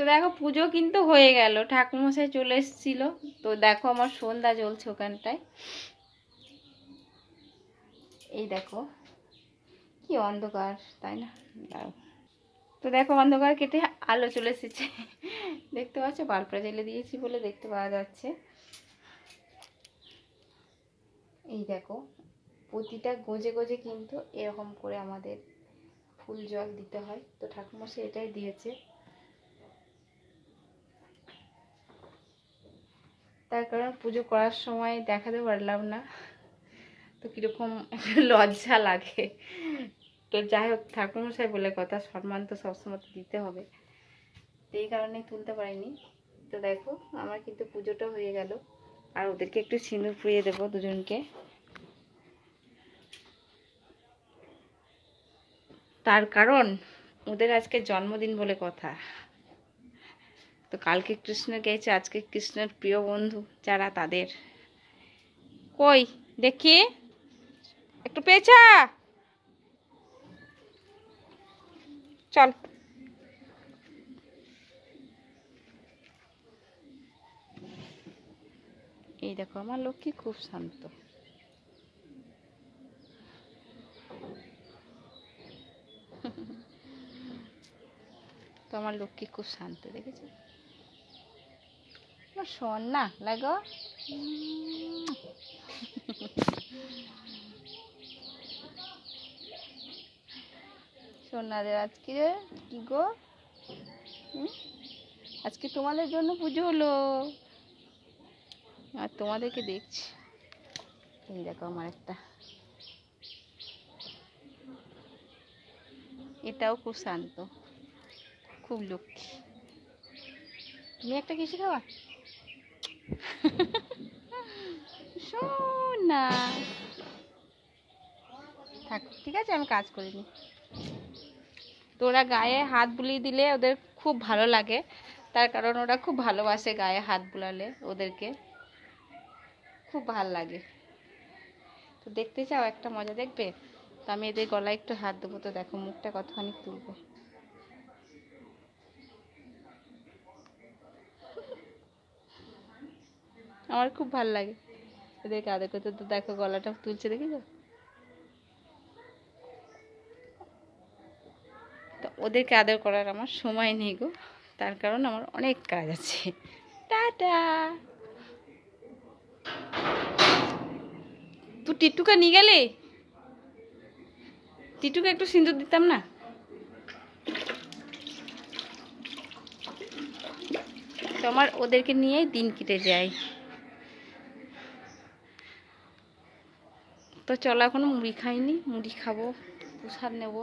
তো দেখো পুজো কিন্তু হয়ে গেল, ঠাকুরমশাই চলে এসেছিল। তো দেখো আমার সন্ধ্যা জ্বলছে ওখানটায়, এই দেখো কি অন্ধকার, তাই না? তো দেখো অন্ধকার কেটে আলো চলে এসেছে, দেখতে পাচ্ছ? বাল্বটা জ্বেলে দিয়েছি বলে দেখতে পাওয়া যাচ্ছে। এই দেখো প্রতিটা গোজে গোজে কিন্তু এরকম করে আমাদের ফুল জল দিতে হয়। তো ঠাকুরমশাই এটাই দিয়েছে, তার কারণ পুজো করার সময় দেখাতে পারলাম না, তো কীরকম লজ্জা লাগে। তো যাই হোক, ঠাকুরমশাই বলে কথা, সম্মান তো সবসময় দিতে হবে, তো এই কারণেই তুলতে পারিনি। তো দেখো আমার কিন্তু পুজোটা হয়ে গেল, আর ওদেরকে একটু সিঁদুর পুড়িয়ে দেবো দুজনকে, তার কারণ ওদের আজকে জন্মদিন বলে কথা। তো কালকে কৃষ্ণ গেছে, আজকে কৃষ্ণের প্রিয় বন্ধু যারা তাদের। কই দেখি একটু পেঁচা, চল। এই দেখো আমার লক্ষ্মী খুব শান্ত, তো আমার লক্ষ্মী খুব শান্ত, দেখেছো? শোন না লাগো, সোনাদের আজকে কি গো, আজকে তোমাদের জন্য পুজো হলো, আর তোমাদেরকে দেখছি। এই দেখো আমার একটা, এটাও খুব শান্ত, খুব লক্ষ্মী। তুমি একটা কিছু খাওয়া সোনা, থাক ঠিক আছে, আমি কাজ করিনি। তো ওরা গায়ে হাত বুলিয়ে দিলে ওদের খুব ভালো লাগে, তার কারণ ওরা খুব ভালোবাসে গায়ে হাত বুলালে, ওদেরকে খুব ভাল লাগে। তো দেখতে চাও একটা মজা দেখবে? তো আমি এদের গলায় একটু হাত দেবো, তো দেখো মুখটা কতখানি তুলবো। আমার খুব ভাল লাগে এদেরকে আদর করতে। তো দেখো গলাটা তুলছে, দেখেছো? তো ওদেরকে আদর করার আমার সময় নেই গো, তার কারণ আমার অনেক কাজ আছে। টাটা। তুই টিটুকে নিয়ে গেলে, টিটুকে একটু সিঁদুর দিতাম না? তো আমার ওদেরকে নিয়েই দিন কেটে যায়। তো চলো, এখনো মুড়ি খাইনি, মুড়ি খাবো, প্রসাদ নেবো।